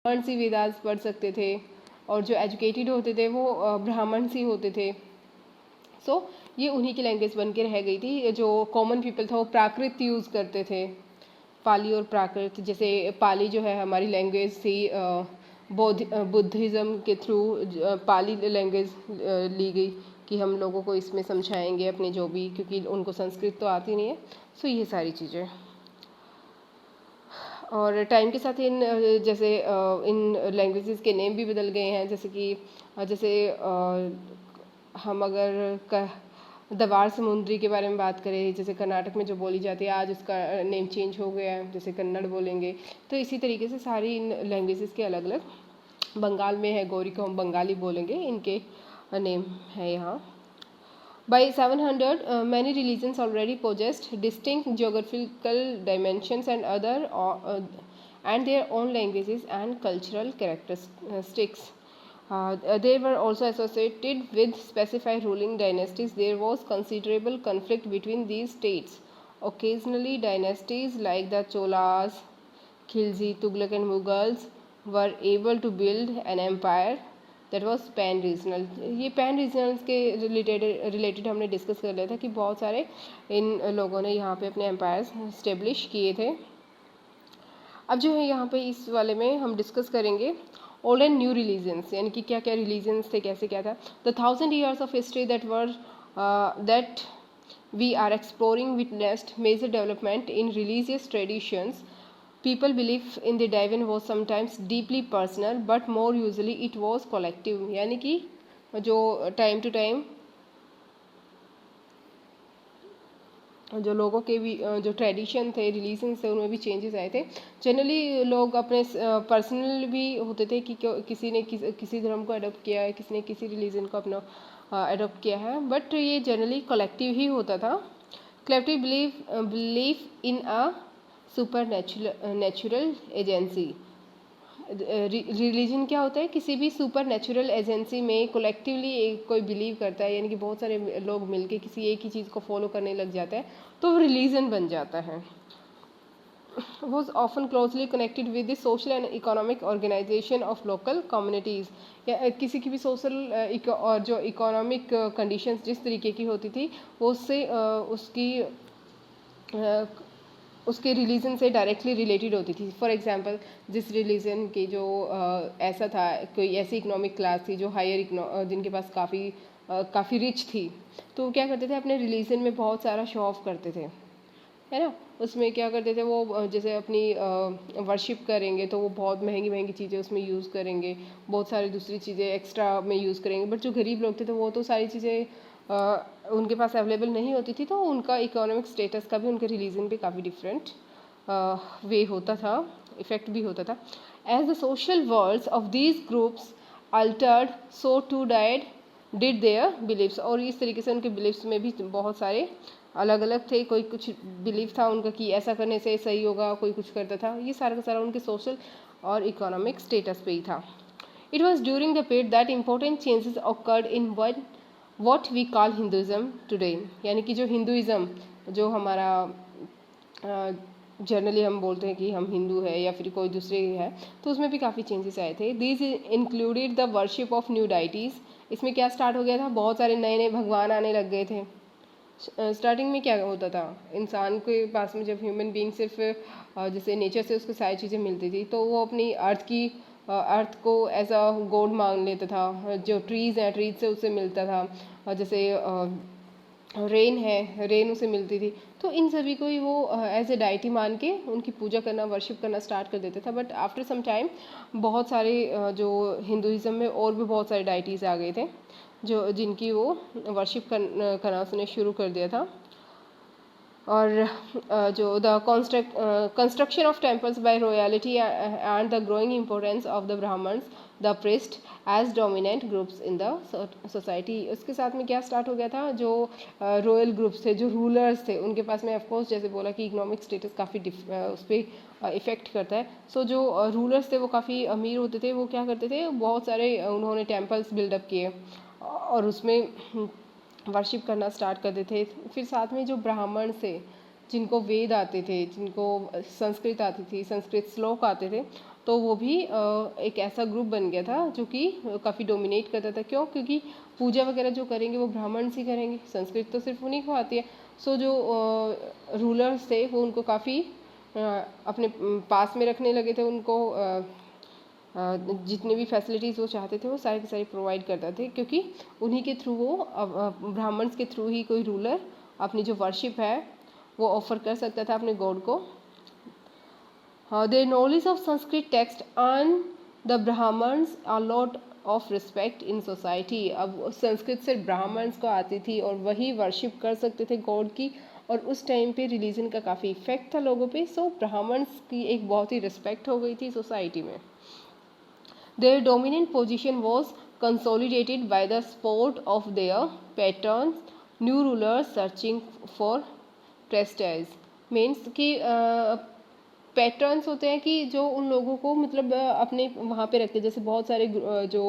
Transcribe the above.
ब्राह्मण ही वेदास पढ़ सकते थे और जो एजुकेटेड होते थे वो ब्राह्मण ही होते थे। सो ये उन्हीं की लैंग्वेज बन के रह गई थी। जो कॉमन पीपल था वो प्राकृत यूज़ करते थे, पाली और प्राकृत। जैसे पाली जो है हमारी लैंग्वेज थी, बुद्धिज़्म के थ्रू पाली लैंग्वेज ली गई कि हम लोगों को इसमें समझाएंगे अपने जो भी, क्योंकि उनको संस्कृत तो आती नहीं है। सो ये सारी चीज़ें। और टाइम के साथ इन जैसे इन लैंग्वेजेस के नेम भी बदल गए हैं। जैसे कि जैसे हम अगर दवार समुद्री के बारे में बात करें, जैसे कर्नाटक में जो बोली जाती है, आज उसका नेम चेंज हो गया है, जैसे कन्नड़ बोलेंगे। तो इसी तरीके से सारी इन लैंग्वेजेस के अलग अलग, बंगाल में है गौरी को हम बंगाली बोलेंगे, इनके नेम है यहाँ। By 700, many religions already possessed distinct geographical dimensions and their own languages and cultural characteristics. They were also associated with specified ruling dynasties. There was considerable conflict between these states. Occasionally, dynasties like the Cholas, Khilji, Tughlaq, and Mughals were able to build an empire that was pan regional. ये pan regionals के related हमने discuss कर लिया था कि बहुत सारे इन लोगों ने यहाँ पे अपने एम्पायर्स इस्टेब्लिश किए थे। अब जो है यहाँ पे इस वाले में हम डिस्कस करेंगे ओल्ड एंड न्यू रिलीजन्स, यानी कि क्या क्या रिलीजन्स थे, कैसे क्या था। The 1000 years of history that we are exploring witnessed major development in religious traditions. People belief in the divine was sometimes deeply personal, but more usually it was collective. यानी कि जो टाइम टू टाइम जो लोगों के भी जो tradition थे, religion थे, उनमें भी चेंजेस आए थे। जनरली लोग अपने पर्सनल भी होते थे कि किसी ने किसी धर्म को अडोप्ट किया है, किसी ने किसी रिलीजन को अपना अडोप्ट किया है, बट ये जनरली कलेक्टिव ही होता था। Collective belief in a super natural agency. Religion क्या होता है? किसी भी सुपर नेचुरल एजेंसी में कोलेक्टिवली कोई बिलीव करता है, यानी कि बहुत सारे लोग मिलके किसी एक ही चीज़ को फॉलो करने लग जाते हैं, तो रिलीजन बन जाता है। was often closely connected with the social and economic organization of local communities. या किसी की भी सोशल और जो इकोनॉमिक कंडीशंस जिस तरीके की होती थी वो उससे उसके रिलीजन से डायरेक्टली रिलेटेड होती थी। फॉर एग्जांपल जिस रिलीजन की जो ऐसा था, कोई ऐसी इकोनॉमिक क्लास थी जो जिनके पास काफ़ी रिच थी, तो क्या करते थे अपने रिलीजन में बहुत सारा शो ऑफ करते थे, है ना। उसमें क्या करते थे वो, जैसे अपनी वर्शिप करेंगे तो वो बहुत महंगी महंगी चीज़ें उसमें यूज़ करेंगे, बहुत सारी दूसरी चीज़ें एक्स्ट्रा में यूज़ करेंगे। बट जो गरीब लोग थे तो वो तो सारी चीज़ें उनके पास अवेलेबल नहीं होती थी, तो उनका इकोनॉमिक स्टेटस का भी उनके रिलीजन पे काफ़ी डिफरेंट वे होता था, इफेक्ट भी होता था। As the social worlds of these groups altered, so too did their beliefs. और इस तरीके से उनके बिलीव्स में भी बहुत सारे अलग अलग थे। कोई कुछ बिलीव था उनका कि ऐसा करने से सही होगा, कोई कुछ करता था। ये सारा का सारा उनके सोशल और इकोनॉमिक स्टेटस पे ही था। It was during the period that important changes occurred in what we call Hinduism today. यानी कि जो हिंदुइज्म, जो हमारा जनरली हम बोलते हैं कि हम हिंदू है या फिर कोई दूसरे है, तो उसमें भी काफ़ी चेंजेस आए थे। These included the worship of new deities. इसमें क्या स्टार्ट हो गया था, बहुत सारे नए नए भगवान आने लग गए थे। स्टार्टिंग में क्या होता था, इंसान के पास में जब ह्यूमन बीइंग सिर्फ जैसे नेचर से उसको सारी चीज़ें मिलती थी, तो वो अपनी अर्थ को एज अ गॉड मान लेता था। जो ट्रीज़ हैं, ट्रीज से उससे मिलता था। जैसे रेन है, रेन उसे मिलती थी। तो इन सभी को ही वो एज ए डाइटी मान के उनकी पूजा करना, वर्शिप करना स्टार्ट कर देता था। बट आफ्टर सम टाइम बहुत सारे जो हिंदुइज्म में और भी बहुत सारे डाइटीज़ आ गए थे जिनकी वो वर्शिप करना उसने शुरू कर दिया था। और जो the construction of temples by royalty and the growing importance of the Brahmins the priest as dominant groups in the society. उसके साथ में क्या स्टार्ट हो गया था, जो रॉयल ग्रुप्स थे, जो रूलर्स थे, उनके पास में ऑफकोर्स जैसे बोला कि इकोनॉमिक स्टेटस काफ़ी उस पर इफेक्ट करता है। सो जो रूलर्स थे वो काफ़ी अमीर होते थे। वो क्या करते थे, बहुत सारे उन्होंने टेम्पल्स बिल्डअप किए और उसमें वर्शिप करना स्टार्ट कर देते थे। फिर साथ में जो ब्राह्मण थे, जिनको वेद आते थे, जिनको संस्कृत आती थी, संस्कृत श्लोक आते थे, तो वो भी एक ऐसा ग्रुप बन गया था जो कि काफ़ी डोमिनेट करता था। क्यों? क्योंकि पूजा वगैरह जो करेंगे वो ब्राह्मण्स ही करेंगे, संस्कृत तो सिर्फ उन्हीं को आती है। सो जो रूलर्स थे वो उनको काफ़ी अपने पास में रखने लगे थे, उनको जितने भी फैसिलिटीज़ वो चाहते थे वो सारी की सारी प्रोवाइड करते थे, क्योंकि उन्हीं के थ्रू वो ब्राह्मण्स के थ्रू ही कोई रूलर अपनी जो वर्शिप है वो ऑफर कर सकता था अपने गॉड को। Their knowledge of Sanskrit text earn the Brahmins a lot of respect in society. अब संस्कृत से ब्राह्मण्स को आती थी और वही वर्शिप कर सकते थे गॉड की, और उस टाइम पे रिलीजन का काफ़ी इफेक्ट था लोगों पे। सो ब्राह्मण्स की एक बहुत ही रिस्पेक्ट हो गई थी सोसाइटी में। Their dominant position was consolidated by the support of their patrons, new rulers searching for prestige। Means कि पैटर्न्स होते हैं कि जो उन लोगों को मतलब अपने वहाँ पे रखते हैं। जैसे बहुत सारे जो